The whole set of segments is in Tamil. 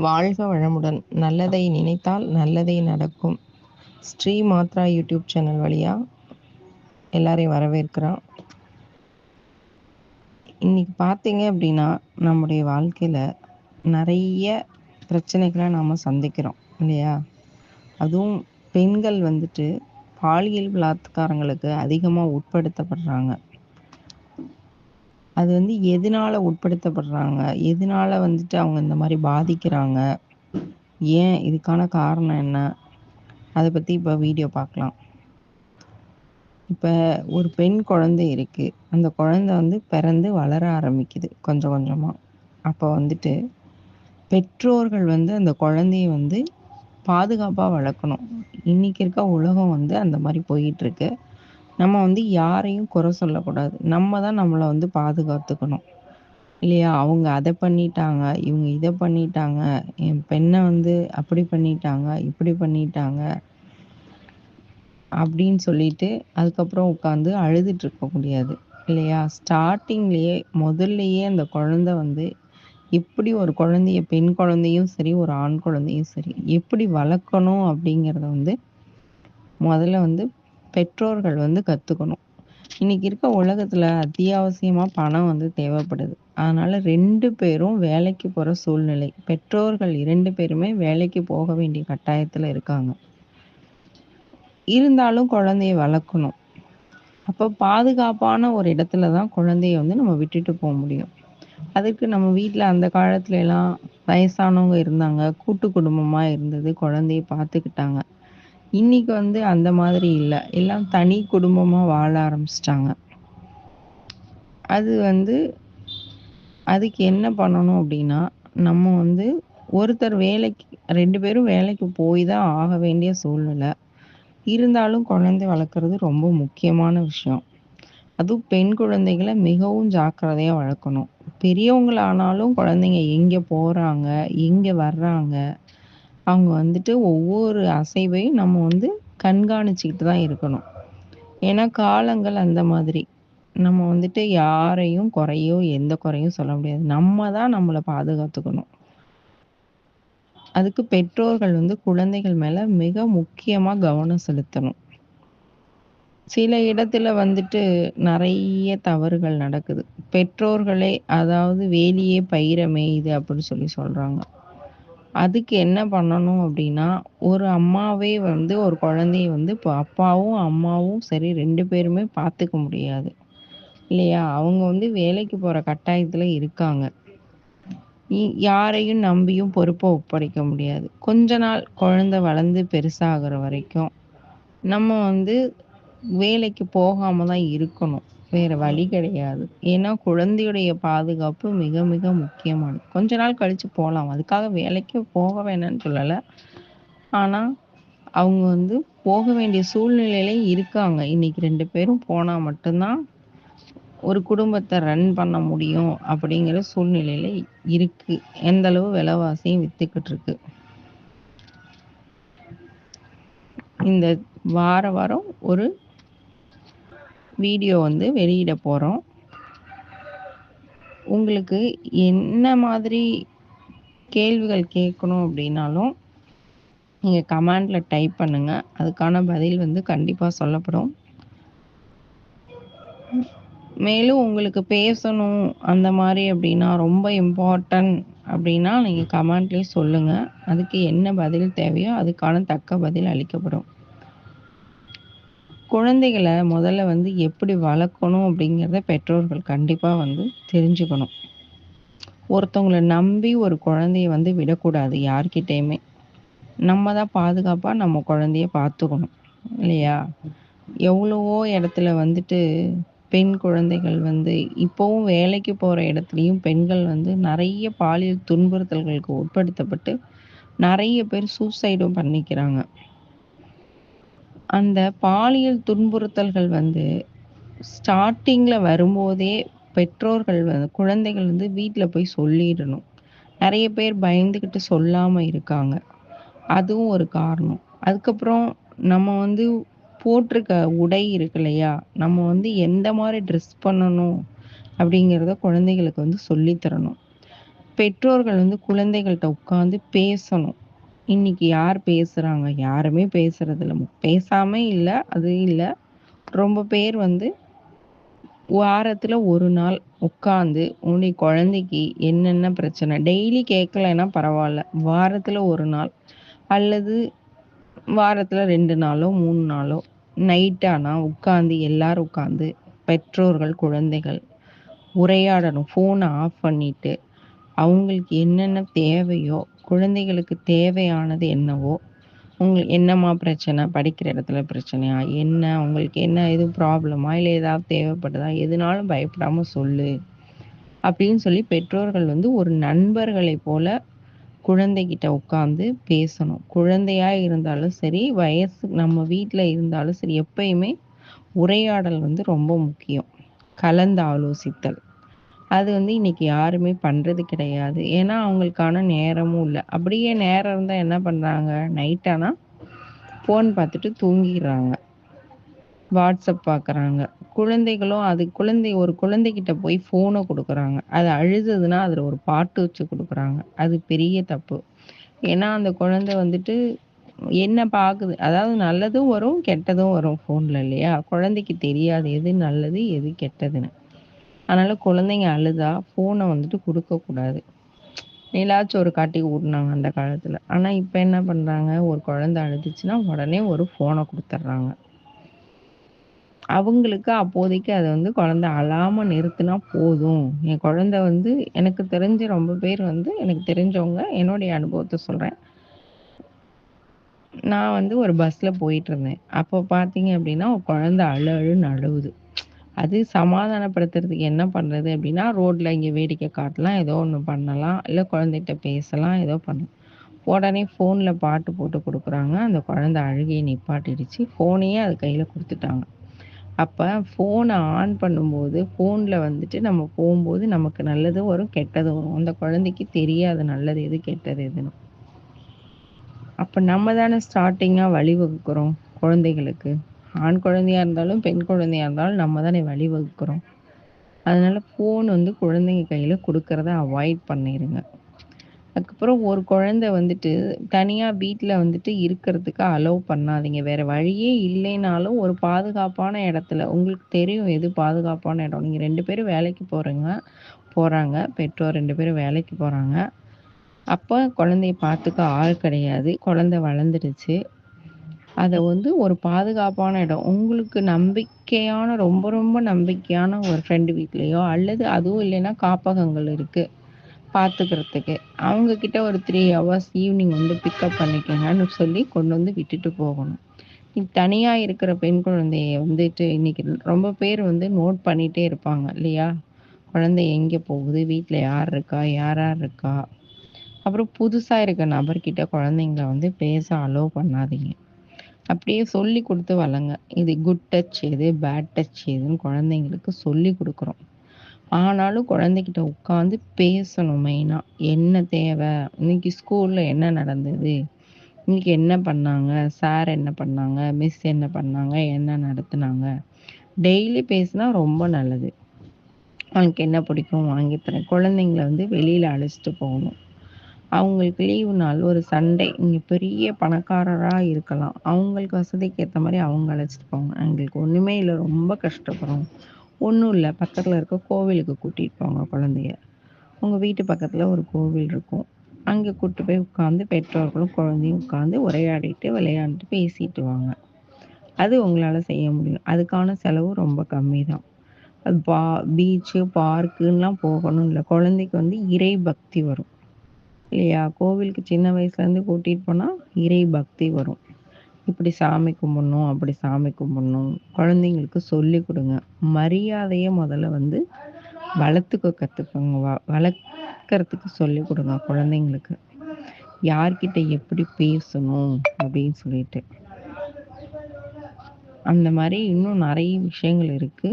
வாழ்க வளமுடன். நல்லதை நினைத்தால் நல்லதே நடக்கும். ஸ்ரீ மாத்ரா யூடியூப் சேனல் வழியா எல்லாரையும் வரவேற்கிறோம். இன்னைக்கு பார்த்தீங்க அப்படின்னா, நம்முடைய வாழ்க்கையில நிறைய பிரச்சனைகளை நாம சந்திக்கிறோம் இல்லையா? அதுவும் பெண்கள் வந்துட்டு பாலியல் பலாத்காரங்களுக்கு அதிகமாக உட்படுத்தப்படுறாங்க. அது எதனால உட்படுத்தப்படுறாங்க? எதனால வந்துட்டு அவங்க இந்த மாதிரி பாதிக்கிறாங்க? ஏன் இதுக்கான காரணம் என்ன? அதை பற்றி இப்போ வீடியோ பார்க்கலாம். இப்போ ஒரு பெண் குழந்தை இருக்கு. அந்த குழந்தை பிறந்து வளர ஆரம்பிக்குது கொஞ்சம் கொஞ்சமாக. அப்போ பெற்றோர்கள் அந்த குழந்தைய பாதுகாப்பாக வளர்க்கணும். இன்னைக்கு இருக்க உலகம் அந்த மாதிரி போயிட்டு இருக்கு. நம்ம யாரையும் குறை சொல்லக்கூடாது. நம்ம தான் நம்மளை பாதுகாத்துக்கணும் இல்லையா? அவங்க அதை பண்ணிட்டாங்க, இவங்க இதை பண்ணிட்டாங்க, என் பெண்ணை அப்படி பண்ணிட்டாங்க, இப்படி பண்ணிட்டாங்க அப்படின்னு சொல்லிட்டு அதுக்கப்புறம் உட்காந்து அழுதுட்டு இருக்க முடியாது இல்லையா? ஸ்டார்டிங்லேயே முதல்லையே அந்த குழந்தை எப்படி ஒரு குழந்தைய, பெண் குழந்தையும் சரி, ஒரு ஆண் குழந்தையும் சரி, எப்படி வளர்க்கணும் அப்படிங்கிறத முதல்ல பெற்றோர்கள் கற்றுக்கணும். இன்னைக்கு இருக்க உலகத்தில் அத்தியாவசியமாக பணம் தேவைப்படுது. அதனால 2 பேரும் வேலைக்கு போகிற சூழ்நிலை. பெற்றோர்கள் 2 பேருமே வேலைக்கு போக வேண்டிய கட்டாயத்தில் இருக்காங்க. இருந்தாலும் குழந்தைய வளர்க்கணும். அப்போ பாதுகாப்பான ஒரு இடத்துல தான் குழந்தைய நம்ம விட்டுட்டு போக முடியும். அதுக்கு நம்ம வீட்டில் அந்த காலத்துல எல்லாம் வயசானவங்க இருந்தாங்க, கூட்டு குடும்பமா இருந்தது, குழந்தைய பார்த்துக்கிட்டாங்க. இன்னைக்கு அந்த மாதிரி இல்லை. எல்லாம் தனி குடும்பமா வாழ ஆரம்பிச்சிட்டாங்க. அது அதுக்கு என்ன பண்ணணும் அப்படின்னா, நம்ம ஒருத்தர் வேலைக்கு 2 பேரும் வேலைக்கு போய் தான் ஆக வேண்டிய சூழ்நிலை. இருந்தாலும் குழந்தை வளர்க்குறது ரொம்ப முக்கியமான விஷயம். அதுவும் பெண் குழந்தைகளை மிகவும் ஜாக்கிரதையா வளர்க்கணும். பெரியவங்களானாலும் குழந்தைங்க எங்கே போறாங்க, எங்கே வர்றாங்க, அவங்க ஒவ்வொரு அசைவையும் நம்ம கண்காணிச்சுக்கிட்டு தான் இருக்கணும். ஏன்னா காலங்கள் அந்த மாதிரி. நம்ம யாரையும் குறையோ, எந்த குறையும் சொல்ல முடியாது. நம்ம தான் நம்மளை பாதுகாத்துக்கணும். அதுக்கு பெற்றோர்கள் குழந்தைகள் மேல மிக முக்கியமா கவனம் செலுத்தணும். சில இடத்துல நிறைய தவறுகள் நடக்குது. பெற்றோர்களே அதாவது வேலியே பயிரை மேயுது அப்படின்னு சொல்றாங்க. அதுக்கு என்ன பண்ணணும் அப்படின்னா, ஒரு அம்மாவே ஒரு குழந்தைய இப்போ அப்பாவும் அம்மாவும் சரி 2 பேருமே பார்த்துக்க முடியாது இல்லையா? அவங்க வேலைக்கு போற கட்டாயத்துல இருக்காங்க. யாரையும் நம்பியும் பொறுப்பை ஒப்படைக்க முடியாது. கொஞ்ச நாள் குழந்தை வளர்ந்து பெருசாகிற வரைக்கும் நம்ம வேலைக்கு போகாம தான் இருக்கணும். வேற வழி கிடையாது. ஏன்னா குழந்தையுடைய பாதுகாப்பு மிக மிக முக்கியமானது. கொஞ்ச நாள் கழிச்சு போலாம். அதுக்காக வேலைக்கு போக வேணாம்னு சொல்லல. ஆனா அவங்க போக வேண்டிய சூழ்நிலையில இருக்காங்க. இன்னைக்கு 2 பேரும் போனா மட்டும்தான் ஒரு குடும்பத்தை ரன் பண்ண முடியும் அப்படிங்கிற சூழ்நிலையில இருக்கு. எந்த அளவு விலைவாசியும் வித்துக்கிட்டு இருக்கு. இந்த வாரம் ஒரு வீடியோ வெளியிட போறோம். உங்களுக்கு என்ன மாதிரி கேள்விகள் கேட்கணும் அப்படின்னாலும் நீங்க கமெண்ட்ல டைப் பண்ணுங்க. அதுக்கான பதில் கண்டிப்பா சொல்லப்படும். மேலும் உங்களுக்கு பேசணும் அந்த மாதிரி அப்படின்னா, ரொம்ப இம்பார்ட்டன்ட் அப்படின்னா நீங்க கமெண்ட்லயே சொல்லுங்க. அதுக்கு என்ன பதில் தேவையோ அதுக்கான தக்க பதில் அளிக்கப்படும். குழந்தைகளை முதல்ல எப்படி வளர்க்கணும் அப்படிங்கிறத பெற்றோர்கள் கண்டிப்பா தெரிஞ்சுக்கணும். ஒருத்தவங்களை நம்பி ஒரு குழந்தைய விடக்கூடாது யார்கிட்டயுமே. நம்ம தான் பாதுகாப்பா நம்ம குழந்தைய பார்த்துக்கணும் இல்லையா? எவ்வளவோ இடத்துல பெண் குழந்தைகள் இப்போவும் வேலைக்கு போற இடத்துலயும் பெண்கள் நிறைய பாலியல் துன்புறுத்தல்களுக்கு உட்படுத்தப்பட்டு நிறைய பேர் சூசைடும் பண்ணிக்கிறாங்க. அந்த பாலியல் துன்புறுத்தல்கள் ஸ்டார்டிங்ல வரும்போதே பெற்றோர்கள் குழந்தைகள் வீட்ல போய் சொல்லிடணும். நிறைய பேர் பயந்துகிட்டு சொல்லாம இருக்காங்க. அதுவும் ஒரு காரணம். அதுக்கப்புறம் நம்ம போட்டிருக்க உடை இருக்கு இல்லையா? நம்ம எந்த மாதிரி ட்ரெஸ் பண்ணணும் அப்படிங்கிறத குழந்தைகளுக்கு சொல்லி தரணும். பெற்றோர்கள் வந்து குழந்தைகள்ட்ட உட்காந்து பேசணும். இன்னைக்கு யார் பேசுறாங்க? யாருமே பேசுறதில்ல. பேசாம இல்ல, அது இல்ல. ரொம்ப பேர் வந்து வாரத்துல 1 நாள் உட்காந்து, உன்னுடைய குழந்தைக்கு என்னென்ன பிரச்சனை? டெய்லி கேட்கலைன்னா பரவால்ல. வாரத்துல 1 நாள் அல்லது வாரத்துல 2 நாளோ, 3 நாளோ நைட் ஆனா உட்காந்து எல்லாரும் உட்காந்து பெற்றோர்கள், குழந்தைகள் உரையாடணும். ஃபோன ஆஃப் பண்ணிட்டு, அவங்களுக்கு என்னென்ன தேவையோ, குழந்தைகளுக்கு தேவையானது என்னவோ, என்னம்மா பிரச்சனை? படிக்கிற இடத்துல பிரச்சனையா? என்ன உங்களுக்கு என்ன எதுவும் ப்ராப்ளமா? இல்ல ஏதாவது தேவைப்படுதா? எதுனாலும் பயப்படாம சொல்லு. அப்படின்னு சொல்லி பெற்றோர்கள் வந்து ஒரு நண்பர்களைப் போல குழந்தைகிட்ட உட்காந்து பேசணும். குழந்தையா இருந்தாலும் சரி, நம்ம வீட்ல இருந்தாலும் சரி, எப்பயுமே உரையாடல் வந்து ரொம்ப முக்கியம். கலந்து ஆலோசித்தல். அது வந்து இன்னைக்கு யாருமே பண்றது கிடையாது. ஏன்னா, அவங்களுக்கான நேரமும் இல்ல. அப்படியே நேரம் இருந்தா என்ன பண்றாங்க? நைட் ஆனா ஃபோன் பார்த்துட்டு தூங்கிர்றாங்க. WhatsApp பார்க்குறாங்க. குழந்தைகளும் அது ஒரு குழந்தைகிட்ட போய் ஃபோன குடுக்குறாங்க. அது அழுததுன்னா, அதுல ஒரு பாட்டு வச்சு குடுக்குறாங்க. அது பெரிய தப்பு. ஏன்னா, அந்த குழந்தை வந்துட்டு என்ன பாக்குது? அதாவது நல்லதும் வரும், கெட்டதும் வரும் ஃபோன்ல இல்லையா? குழந்தைக்கு தெரியாது எது நல்லது, எது கெட்டதுன்னு. அதனால குழந்தைங்க அழுதா ஃபோன வந்துட்டு குடுக்கக்கூடாது. நிலாச்சோறு காட்டி ஊட்டுனாங்க அந்த காலத்துல. ஆனா, இப்ப என்ன பண்றாங்க? ஒரு குழந்தை அழுதுச்சுன்னா, உடனே ஒரு ஃபோன குடுத்துர்றாங்க. அவங்களுக்கு அப்போதைக்கு அது வந்து குழந்தை அழாம நிறுத்துனா போதும். என் குழந்தை வந்து எனக்கு தெரிஞ்சு ரொம்ப பேர் வந்து எனக்கு தெரிஞ்சவங்க, என்னுடைய அனுபவத்த சொல்றேன். நான் வந்து ஒரு பஸ்ல போயிட்டுருந்தேன். அப்போ பார்த்தீங்க அப்டின்னா, ஒரு குழந்தை அழுன்னு அழுவுது. அது சமாதானப்படுத்துறதுக்கு என்ன பண்றது அப்டின்னா, ரோட்ல இங்க வேடிக்கை காட்டலாம், ஏதோ ஒண்ணு பண்ணலாம். இல்ல குழந்தைட்ட பேசலாம், ஏதோ பண்ணலாம். உடனே ஃபோன்ல பாட்டு போட்டு குடுக்குறாங்க. அந்த குழந்தை அழுகைய நிப்பாட்டிடுச்சு. ஃபோனையே அது கையில குடுத்துட்டாங்க. அப்ப ஃபோன ஆன் பண்ணும்போது, ஃபோன்ல வந்துட்டு நம்ம போம்போது நமக்கு நல்லதும் வரும், கெட்டதும் வரும். அந்த குழந்தைக்கு தெரியாது நல்லது எது, கெட்டது எதுன்னு. அப்ப நம்ம தானே ஸ்டார்ட்டிங்கா வழிவகுக்கிறோம் குழந்தைகளுக்கு. ஆண் குழந்தையா இருந்தாலும், பெண் குழந்தையா இருந்தாலும் நம்ம தானே வழிவகுக்கிறோம். அதனால ஃபோன் வந்து குழந்தைங்க கையில குடுக்கறத அவாய்ட் பண்ணிருங்க. அதுக்கப்புறம் ஒரு குழந்தை வந்துட்டு தனியா வீட்ல வந்துட்டு இருக்கிறதுக்கு அலோவ் பண்ணாதீங்க. வேற வழியே இல்லைனாலும் ஒரு பாதுகாப்பான இடத்துல உங்களுக்கு தெரியும் எது பாதுகாப்பான இடம். நீங்க 2 பேரும் வேலைக்கு போறாங்க. பெற்றோர் 2 பேரும் வேலைக்கு போறாங்க. அப்ப குழந்தைய பார்த்துக்க ஆள் கிடையாது. குழந்தை வளர்ந்துடுச்சு. அத வந்து ஒரு பாதுகாப்பான இடம். உங்களுக்கு நம்பிக்கையான ரொம்ப ரொம்ப நம்பிக்கையான ஒரு ஃப்ரெண்ட் வீட்லயோ அல்லது அதுவும் இல்லைன்னா காப்பகங்கள் இருக்கு. பார்த்துக்கிறதுக்கு. அவங்க கிட்ட ஒரு 3 ஹவர்ஸ் ஈவினிங் வந்து பிக்கப் பண்ணிக்கங்கன்னு சொல்லி கொண்டு வந்து விட்டுட்டு போகணும். தனியா இருக்கிற பெண் குழந்தைய வந்துட்டு இன்னைக்கு ரொம்ப பேர் வந்து நோட் பண்ணிட்டே இருப்பாங்க இல்லையா? குழந்தை எங்கே போகுது? வீட்ல யார் இருக்கா? யார் யார் இருக்கா? அப்புறம் புதுசா இருக்க நபர்கிட்ட குழந்தைங்கள வந்து பேச அலோவ் பண்ணாதீங்க. அப்படியே சொல்லிக் குடுத்து வளங்க. இது குட் டச் எது? பேட் டச் எதுன்னு குழந்தைங்களுக்கு சொல்லிக் குடுக்குறோம். ஆனாலும் குழந்தைகிட்ட உட்காந்து பேசணும் மெயினா. என்ன தேவை? இன்னைக்கு ஸ்கூல்ல என்ன நடந்தது? இன்னைக்கு என்ன பண்ணாங்க? சார் என்ன பண்ணாங்க? மிஸ் என்ன பண்ணாங்க? என்ன நடத்துனாங்க? டெய்லி பேசினா ரொம்ப நல்லது. உனக்கு என்ன பிடிக்கும்? வாங்கி தரேன். குழந்தைங்கள வந்து வெளியில அழைச்சிட்டு போகணும். அவங்களுக்கு லீவு நாள் ஒரு சண்டே நீங்க பெரிய பணக்காரரா இருக்கலாம். அவங்களுக்கு வசதிக்கு ஏத்த மாரி அவங்க அழைச்சிட்டு போங்க. எங்களுக்கு ஒண்ணுமே இல்ல ரொம்ப கஷ்டப்படுறோம். ஒண்ணும் இல்ல. பக்கத்துல இருக்க கோவிலுக்கு கூட்டிட்டு போங்க குழந்தைய. உங்க வீட்டு பக்கத்துல ஒரு கோவில் இருக்கும். அங்க கூட்டு போய் உட்காந்து பெற்றோர்களும், குழந்தையும் உட்காந்து உரையாடிட்டு, விளையாண்டுட்டு, பேசிட்டு வாங்க. அது உங்களால செய்ய முடியும். அதுக்கான செலவு ரொம்ப கம்மி தான். அது பீச்சு, பார்க்குன்லாம் போகணும் இல்ல. குழந்தைக்கு வந்து இறை பக்தி வரும். இல்லையா? கோவிலுக்கு சின்ன வயசுலேருந்து கூட்டிட்டு போனா, இறை பக்தி வரும். இப்படி சாமி கும்பிடணும், அப்படி சாமி கும்பிடணும். குழந்தைங்களுக்கு சொல்லிக் குடுங்க. மரியாதைய முதல்ல வந்து வளர்த்துக்க கத்துக்கோங்க. வளர்க்கறதுக்கு சொல்லிக் குடுங்க குழந்தைங்களுக்கு. யார்கிட்ட எப்படி பேசணும் அப்படின்னு சொல்லிட்டு. அந்த மாரி இன்னும் நெறைய விஷயங்கள் இருக்கு.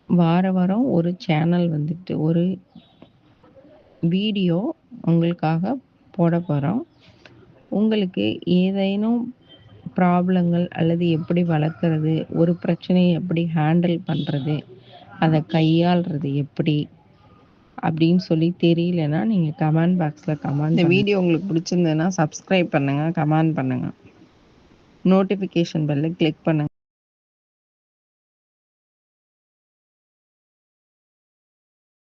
வாரம் ஒரு சேனல் வந்துட்டு ஒரு வீடியோ உங்களுக்காக போடப் போறோம். உங்களுக்கு ஏதேனும் ப்ராப்ளங்கள் அல்லது எப்படி வளர்க்கறது, ஒரு பிரச்சனைய எப்படி ஹேண்டில் பண்றது, அத கையாள்றது எப்படி, அப்படின்னு சொல்லி தெரியலன்னா நீங்கள் கமெண்ட் பாக்ஸில் கமெண்ட். இந்த வீடியோ உங்களுக்கு பிடிச்சிருந்ததுன்னா சப்ஸ்கிரைப் பண்ணுங்கள், கமெண்ட் பண்ணுங்கள், நோட்டிஃபிகேஷன் பெல்லை கிளிக் பண்ணுங்கள்.